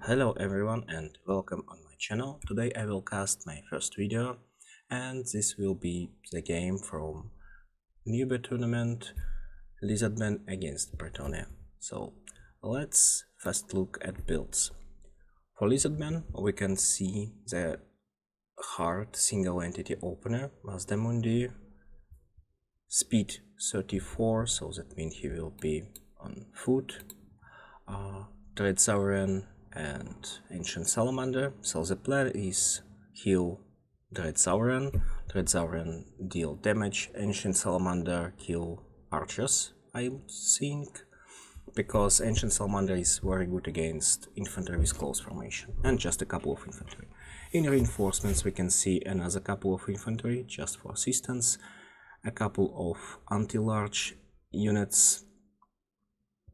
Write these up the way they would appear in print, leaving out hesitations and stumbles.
Hello everyone and welcome on my channel. Today I will cast my first video and this will be the game from newbie tournament Lizardmen against Bretonia. So let's first look at builds. For Lizardmen we can see the hard single entity opener Mazdamundi, speed 34, so that means he will be on foot, Dreadsaurian and Ancient Salamander. So the plan is heal Dreadsaurian, Dreadsaurian deal damage, Ancient Salamander kill archers, I would think, because Ancient Salamander is very good against infantry with close formation, and just a couple of infantry. In reinforcements we can see another couple of infantry just for assistance, a couple of anti-large units,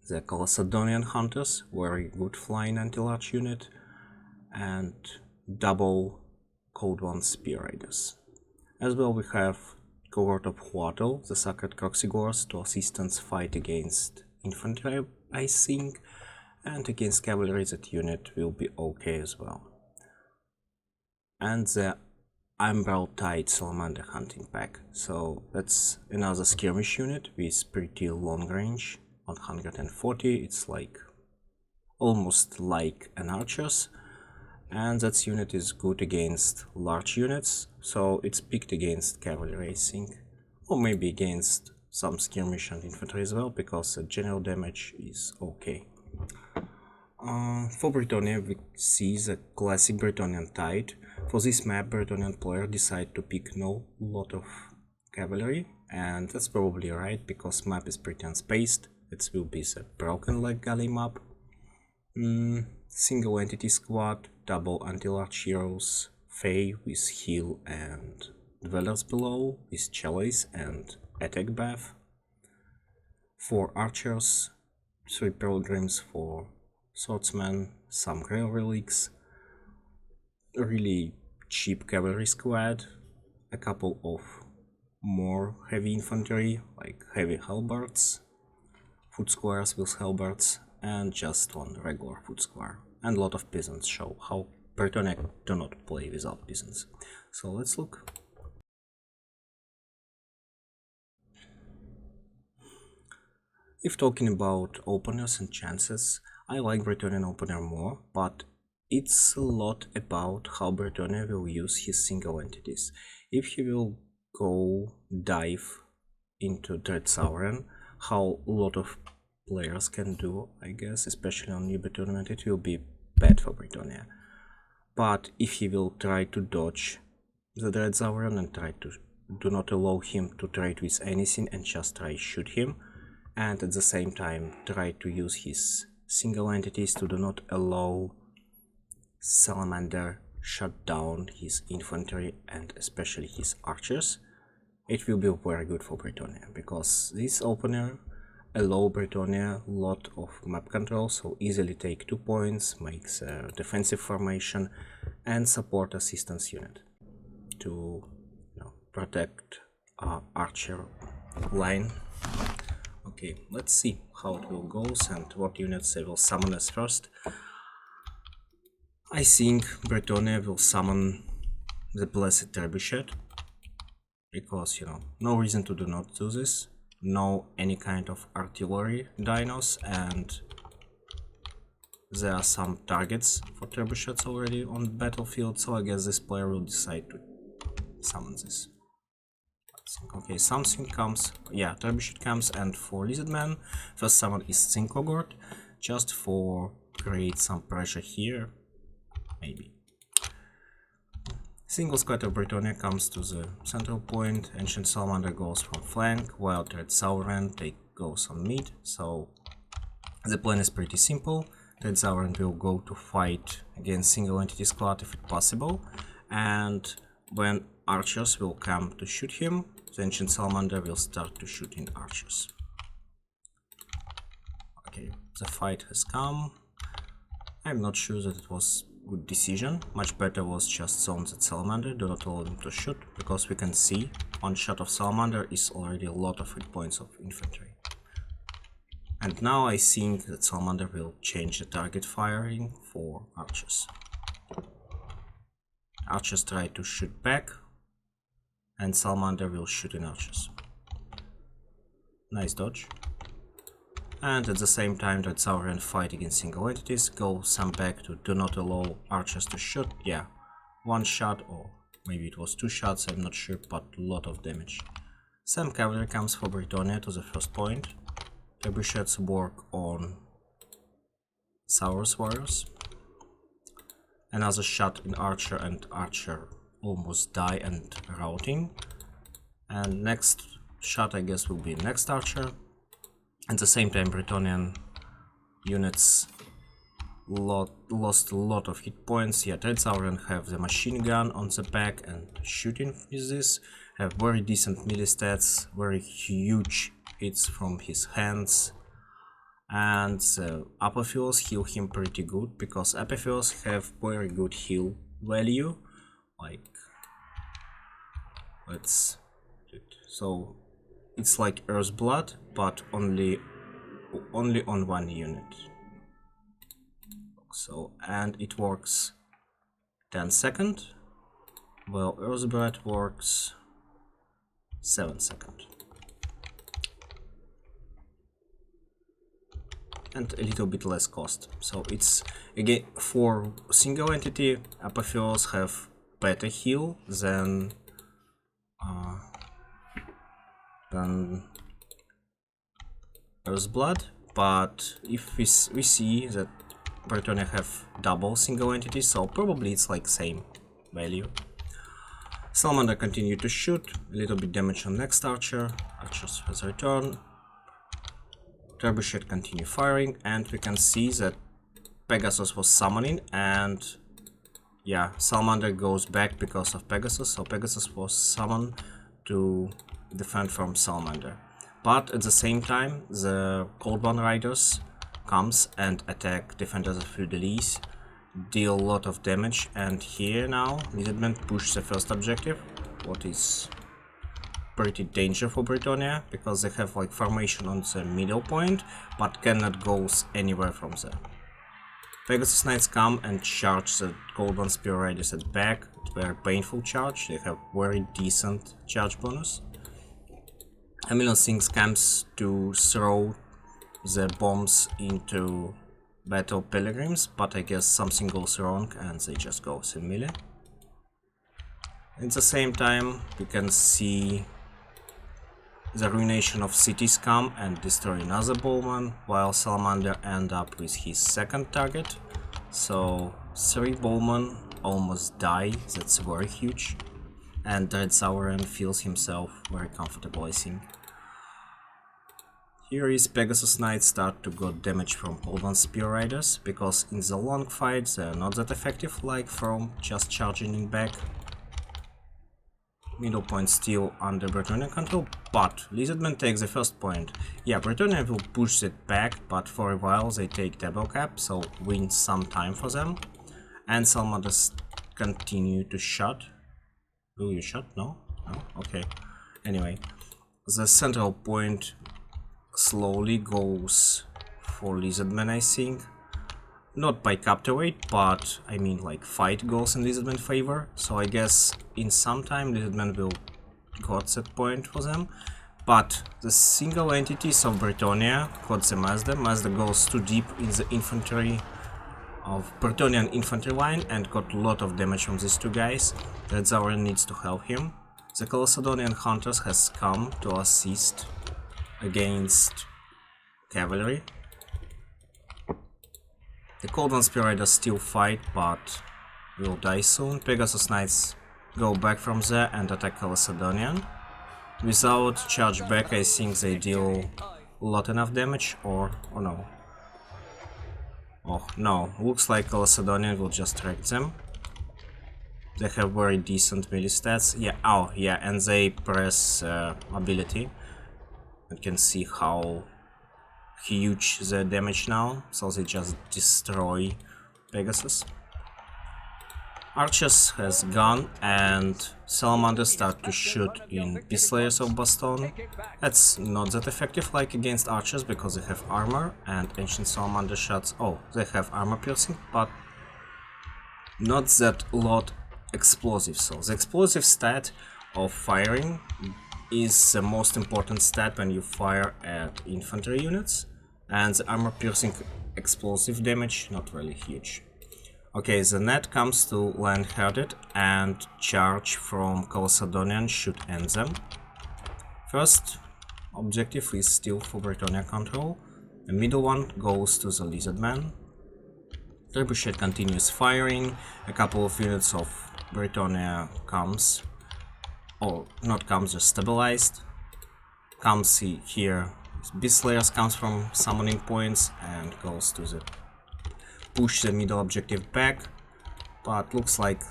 the Chalcedonian Hunters, very good flying anti-large unit, and double Code 1 Spear Raiders. As well we have cohort of Huatl, the Sacred Croxigores, to assistance fight against infantry, I think, and against cavalry that unit will be okay as well. And the Emerald Tide Salamander hunting pack, so that's another skirmish unit with pretty long range. 140, it's like almost like an archers, and that unit is good against large units, so it's picked against cavalry, I think, or maybe against some skirmish and infantry as well, because the general damage is okay. For Bretonia we see the classic Bretonian Tide. For this map Bretonian player decide to pick no lot of cavalry, and that's probably right because map is pretty unspaced. It will be the broken leg galley map. Single entity squad, double anti-large heroes, Fae with heal and dwellers below, with chalice and attack buff. 4 archers, 3 pilgrims for swordsmen, some grail relics, a really cheap cavalry squad, a couple of more heavy infantry like heavy halberds, foot squares with halberds, and just one regular foot square. And a lot of peasants show how Bretonia do not play without peasants. So let's look. If talking about openers and chances, I like Bretonian opener more, but it's a lot about how Bretonia will use his single entities. If he will go dive into Dreadsaurian, how a lot of players can do, I guess, especially on newbie tournament, it will be bad for Bretonia. But if he will try to dodge the Dreadsaurian and try to do not allow him to trade with anything and just try shoot him, and at the same time try to use his single entities to do not allow Salamander shut down his infantry and especially his archers, it will be very good for Bretonia, because this opener allow Bretonia a lot of map control, so easily take 2 points, makes a defensive formation and support assistance unit to protect archer line. Okay, let's see how it will go and what units they will summon as first. I think Bretonia will summon the Blessed Trebuchet, because, no reason to do not do this. No any kind of artillery dinos, and there are some targets for trebuchets already on the battlefield, so I guess this player will decide to summon this. Okay, something comes, yeah, trebuchet comes, and for Lizardman, first summon is Zinkogort, just for create some pressure here, maybe. Single squad of Bretonia comes to the central point, Ancient Salamander goes from flank, while Dreadsaurian goes on mid, so the plan is pretty simple. Dreadsaurian will go to fight against single entity squad if it's possible, and when archers will come to shoot him, the Ancient Salamander will start to shoot in archers. Okay, the fight has come. I'm not sure that it was good decision. Much better was just zone that Salamander, do not allow him to shoot, because we can see one shot of Salamander is already a lot of hit points of infantry. And now I think that Salamander will change the target firing for archers. Archers try to shoot back, and Salamander will shoot in archers. Nice dodge. And at the same time that Sauron fight against single entities, go some back to do not allow archers to shoot. Yeah, one shot or maybe it was two shots, I'm not sure, but a lot of damage. Some cavalry comes for Bretonia to the first point. Trebuchets work on Saurus warriors. Another shot in archer, and archer almost die and routing. And next shot I guess will be next archer. At the same time Bretonian units lost a lot of hit points. Yeah, Red Sauron have the machine gun on the back and shooting with this. Have very decent melee stats, very huge hits from his hands. And the Apotheos heal him pretty good, because Apotheos have very good heal value. Like, let's do it. So it's like Earth's Blood, but only on one unit. So, and it works 10 seconds, while Earth's Blood works 7 seconds. And a little bit less cost. So it's again for single entity, Apotheos have better heal than Earth's Blood, but if we see that Bretonia have double single entity, so probably it's like same value. Salamander continue to shoot, a little bit damage on next archer, archers has return. Trebuchet continue firing, and we can see that Pegasus was summoning, and yeah, Salamander goes back because of Pegasus, so Pegasus was summoned to defend from Salamander. But at the same time, the Coldborn Riders comes and attack defenders of Fidelis, deal a lot of damage, and here now Lizardmen push the first objective, what is pretty danger for Bretonia, because they have like formation on the middle point, but cannot go anywhere from there. Pegasus Knights come and charge the Coldborn Spear Riders at back. It's very painful charge, they have very decent charge bonus. A million things comes to throw the bombs into Battle Pilgrims, but I guess something goes wrong and they just go in melee. At the same time, we can see the ruination of cities come and destroy another bowman, while Salamander end up with his second target. So 3 bowmen almost die, that's very huge. And Red Sauron feels himself very comfortable, I think. Here is Pegasus Knights start to get damage from Coldborn Spear Riders, because in the long fight they are not that effective like from just charging in back. Middle point still under Bretonian control, but Lizardmen takes the first point. Yeah, Bretonia will push it back, but for a while they take double cap, so win some time for them. And Salamanders continue to shot. Do you shot? No? No? Okay. Anyway, the central point slowly goes for Lizardmen, I think. Not by capture rate, but I mean like fight goes in Lizardmen favor, so I guess in some time Lizardmen will got that point for them. But the single entities of Bretonia got the Mazda. Mazda goes too deep in the infantry of Bretonian infantry line and got a lot of damage from these two guys. Red Sauron needs to help him. The Chalcedonian Hunters has come to assist against cavalry. The Coldborn Spear Riders still fight, but will die soon. Pegasus Knights go back from there and attack Chalcedonian. Without charge back, I think they deal not enough damage, or no. Oh no, looks like Chalcedonian will just wreck them. They have very decent melee stats. Yeah, oh yeah, and they press ability. You can see how huge the damage now, so they just destroy Pegasus. Archers has gone and Salamanders start to shoot in Beast Slayers of Baston. That's not that effective like against Archers because they have armor, and Ancient Salamander shots, oh, they have armor piercing, but not that lot explosive. So the explosive stat of firing is the most important stat when you fire at infantry units, and the armor piercing explosive damage not really huge. Okay, the net comes to Land-Hearted, and charge from Chalcedonian should end them. First objective is still for Bretonia control. The middle one goes to the Lizardmen. Trebuchet continues firing. A couple of units of Bretonia comes, or not comes, just stabilized. Comes here. Beast Slayers comes from summoning points and goes to the push the middle objective back, but looks like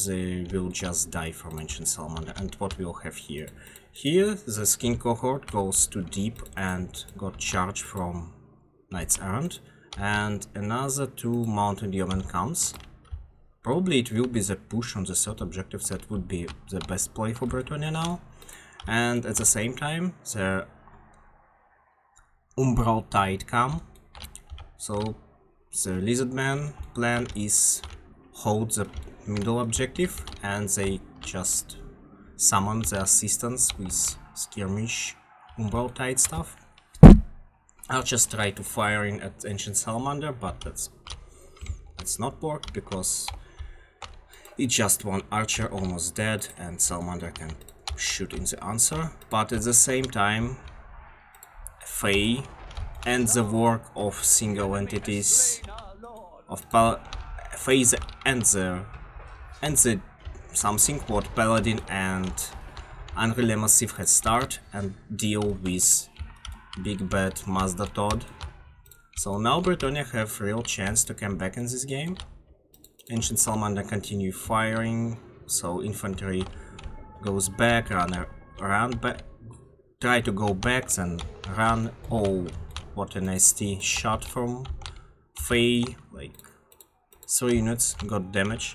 they will just die from Ancient Salamander. And what we'll have here? Here the skin cohort goes too deep and got charged from Knights Errant, and another 2 Mounted Yeomen comes. Probably it will be the push on the third objective that would be the best play for Bretonia now. And at the same time the Umbral Tide come, so the Lizardman plan is hold the middle objective and they just summon the assistance with skirmish Umbral Tide stuff. I'll just try to fire in at Ancient Salamander, but that's not work because it's just one archer almost dead and Salamander can shoot in the answer. But at the same time Fae and the work of single entities of Fae and the something what Paladin and Unreal Massive had start and deal with Big Bad Mazda Todd. So now Bretonia have real chance to come back in this game. Ancient Salamander continue firing, so infantry goes back, run back, try to go back, then run. Oh, what a nasty shot from Fae, like 3 units got damage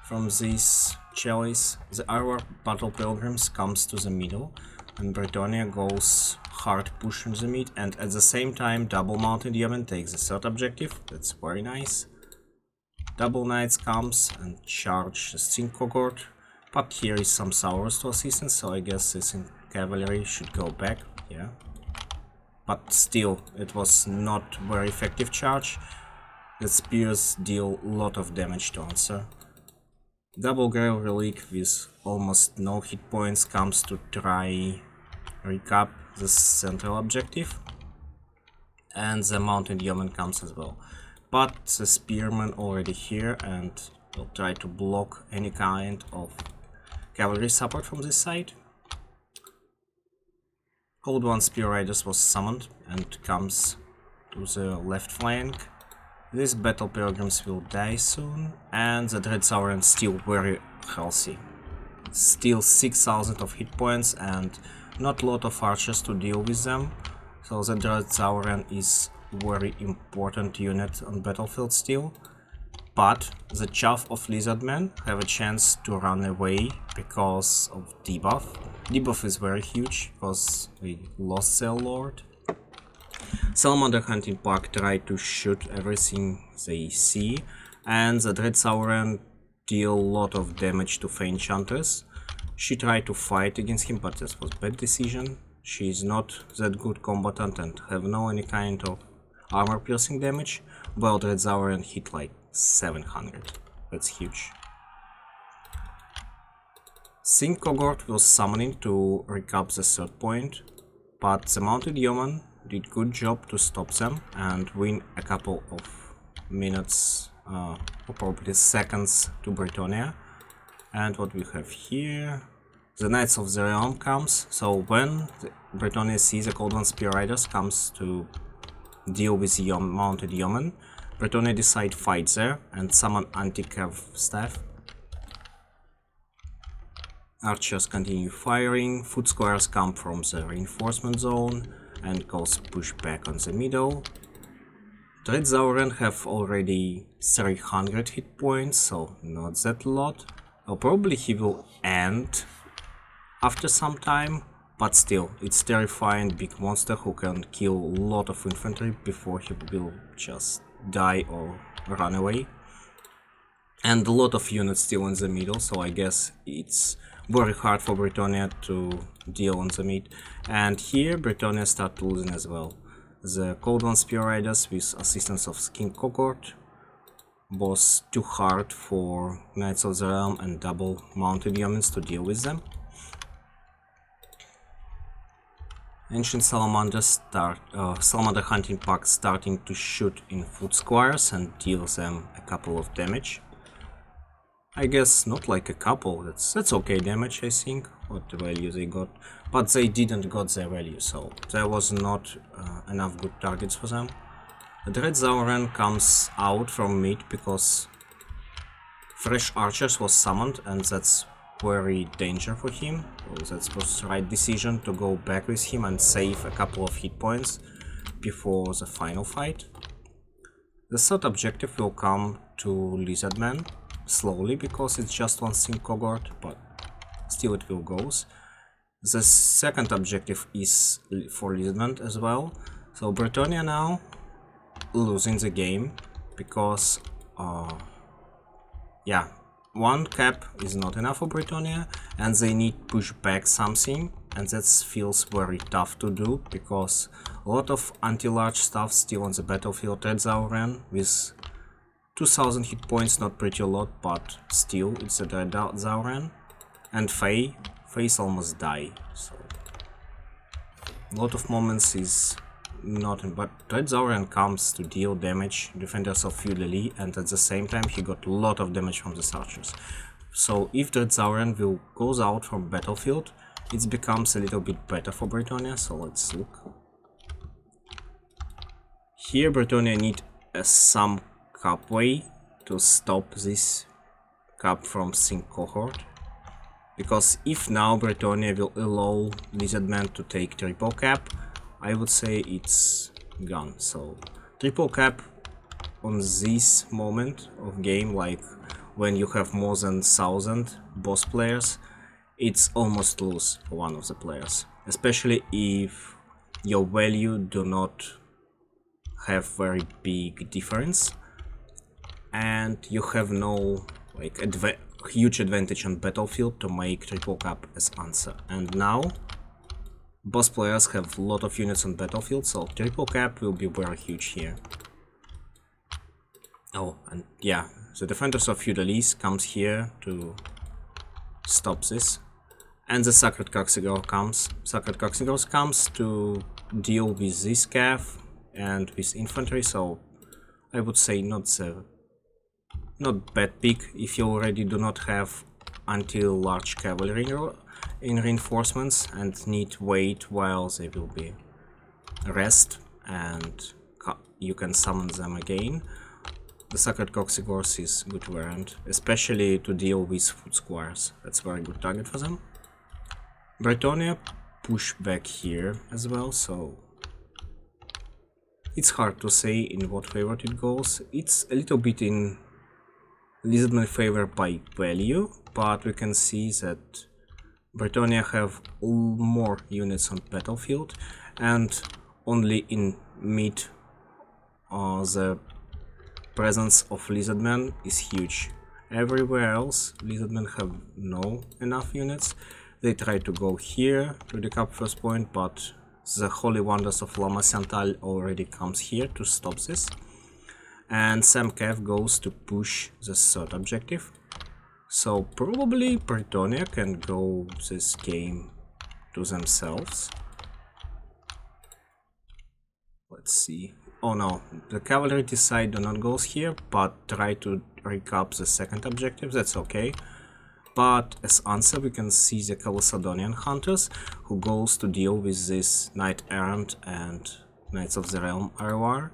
from this chalice. The Arwar Battle Pilgrims comes to the middle, and Bretonia goes hard push in the mid, and at the same time Double Mounted Yeoman takes the third objective. That's very nice. Double Knights comes and charge the Stink Cohort, but here is some Saurus to assistance, so I guess this cavalry should go back, yeah. But still, it was not very effective charge. The spears deal a lot of damage to answer. Double Grail Relic with almost no hit points comes to try recap the central objective. And the Mounted Yeoman comes as well. But the Spearmen already here and will try to block any kind of cavalry support from this side. Cold One Spear Riders was summoned and comes to the left flank. These Battle Pilgrims will die soon, and the Dread Sauron still very healthy. Still 6000 of hit points and not a lot of archers to deal with them, so the Dread Sauron is very important unit on battlefield still. But the Chaff of Lizardmen have a chance to run away because of debuff. Debuff is very huge because we lost their lord. Salamander Hunting Park tried to shoot everything they see, and the Dread Sauron deal a lot of damage to Fae Enchantress. She tried to fight against him, but this was bad decision. She is not that good combatant and have no any kind of armor piercing damage, while Dread Sauron hit like 700. That's huge. Sink Cohort was summoning to recap the third point, but the Mounted Yeoman did good job to stop them and win a couple of minutes, or probably seconds, to Bretonia. And what we have here, the Knights of the Realm comes, so when Bretonia sees the Cold One Spear Riders comes to deal with the Mounted Yeoman, Bretonia decide fight there and summon Anti-Cav Staff. Archers continue firing, Foot Squares come from the reinforcement zone and goes push back on the middle. Dreadzauren have already 300 hit points, so not that lot. Probably he will end after some time, but still, it's terrifying big monster who can kill a lot of infantry before he will just die or run away. And a lot of units still in the middle, so I guess it's very hard for Bretonia to deal on the mid. And here Bretonia start losing as well. The Cold One Spear Riders with assistance of King Cohort was too hard for Knights of the Realm and double mounted units to deal with them. Ancient Salamander Salamander Hunting Pack starting to shoot in foot squares and deal them a couple of damage. I guess not like a couple, that's okay damage, I think, what the value they got, but they didn't got their value, so there was not enough good targets for them. The Dreadzauren comes out from mid because fresh archers was summoned, and that's very danger for him, so that was the right decision to go back with him and save a couple of hit points before the final fight. The third objective will come to Lizardmen. Slowly, because it's just one single cohort, but still it will go. The second objective is for Lizardmen as well. So Bretonia now losing the game because yeah, one cap is not enough for Bretonia and they need to push back something, and that feels very tough to do because a lot of anti-large stuff still on the battlefield. Dreadzauren with 2000 hit points, not pretty a lot, but still, it's a Dreadzauren. And Faye's almost die, so a lot of moments is not in, but Dreadzauren comes to deal damage, defenders of Feudally, and at the same time he got a lot of damage from the archers. So if Dreadzauren will goes out from battlefield, it becomes a little bit better for Bretonia, so let's look. Here Bretonia need some cap way to stop this cap from Sync Cohort, because if now Bretonia will allow Lizardmen to take triple cap, I would say it's gone. So triple cap on this moment of game, like when you have more than 1000 boss players, it's almost lose for one of the players, especially if your value do not have very big difference and you have no like huge advantage on battlefield to make triple cap as answer. And now boss players have a lot of units on battlefield, so triple cap will be very huge here. Oh, and yeah, the defenders of Feudalese comes here to stop this, and the Sacred Coxigor comes. Sacred Coxigor comes to deal with this cav and with infantry, so I would say not bad pick if you already do not have anti-large cavalry in reinforcements and need wait while they will be rest and you can summon them again. The Sacred Coxigors is good variant, especially to deal with foot squares. That's very good target for them. Bretonia push back here as well, so it's hard to say in what favor it goes. It's a little bit in Lizardmen favor by value, but we can see that Bretonia have more units on battlefield, and only in mid the presence of Lizardmen is huge. Everywhere else Lizardmen have no enough units. They try to go here to the cap first point, but the Holy Wonders of Lama Santal already comes here to stop this. And Sam Cav goes to push the third objective. So probably Bretonia can go this game to themselves. Let's see. Oh no, the cavalry decide do not go here, but try to recap the second objective. That's okay. But as answer we can see the Chalcedonian hunters who goes to deal with this Knight Errant and Knights of the Realm ROR.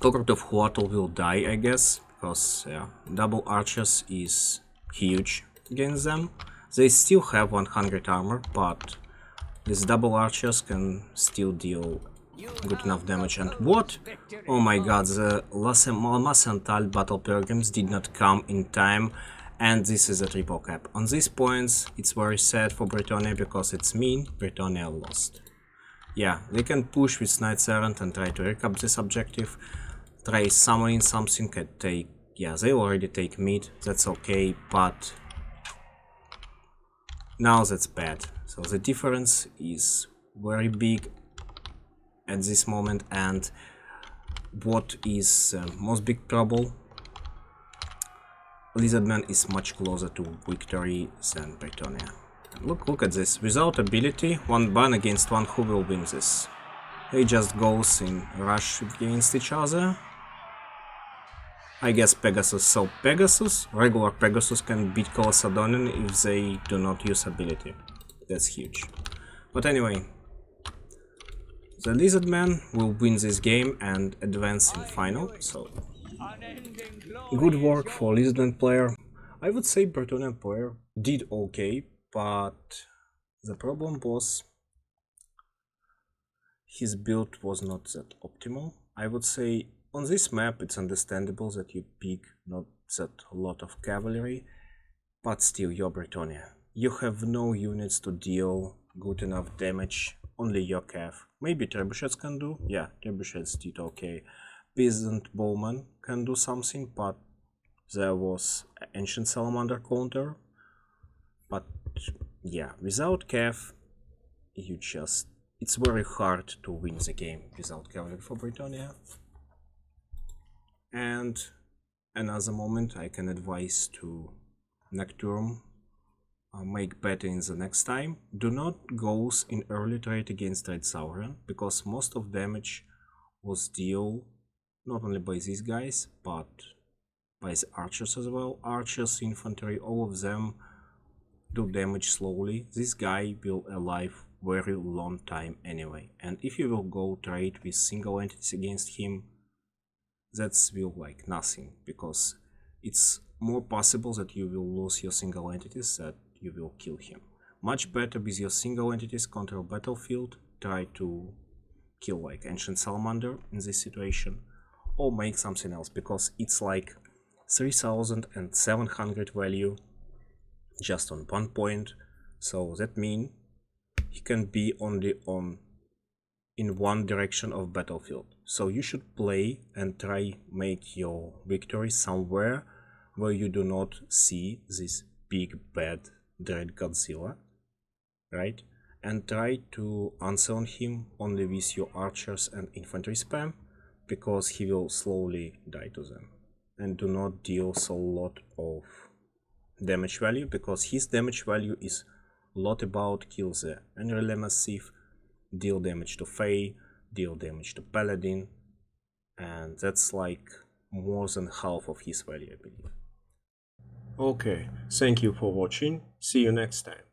Cohort of Huatl will die, I guess, because yeah, double archers is huge against them. They still have 100 armor, but these double archers can still deal good enough damage. And what? Oh my god, the Malmacental battle pilgrims did not come in time, and this is a triple cap. On these points, it's very sad for Bretonia because it's mean Bretonia lost. Yeah, they can push with Knight's Errant and try to recap this objective, try summoning something and take... Yeah, they already take mid, that's okay, but now that's bad. So the difference is very big at this moment, and what is most big trouble, Lizardmen is much closer to victory than Bretonia. Look at this, without ability, one ban against one, who will win this? They just goes in rush against each other. I guess Pegasus, so Pegasus, regular Pegasus can beat Colossadonin if they do not use ability. That's huge. But anyway, the Lizardmen will win this game and advance in final, so good work for Lizardman player. I would say Bretonia player did okay, but the problem was his build was not that optimal. I would say on this map it's understandable that you pick not that lot of cavalry, but still you're Bretonia. You have no units to deal good enough damage, only your cav. Maybe trebuchets can do, yeah, trebuchets did okay. Peasant bowman can do something, but there was ancient salamander counter. But yeah, without cav, you just... it's very hard to win the game without cavalry for Bretonia. And another moment I can advise to Noctrum, make better in the next time. Do not go in early trade against Red Sauron, because most of damage was dealt not only by these guys, but by the archers as well. Archers, infantry, all of them do damage slowly. This guy will alive very long time anyway, and if you will go trade with single entities against him, that's will like nothing, because it's more possible that you will lose your single entities that you will kill him. Much better with your single entities control battlefield, try to kill like ancient salamander in this situation, or make something else, because it's like 3700 value just on 1 point, so that means he can be only on in one direction of battlefield. So you should play and try make your victory somewhere where you do not see this big bad Dread Godzilla, right? And try to answer on him only with your archers and infantry spam, because he will slowly die to them. And do not deal so lot of damage value, because his damage value is a lot about kill the Unreal Massive, deal damage to Fae, deal damage to Paladin, and that's like more than half of his value, I believe. Okay, thank you for watching, see you next time.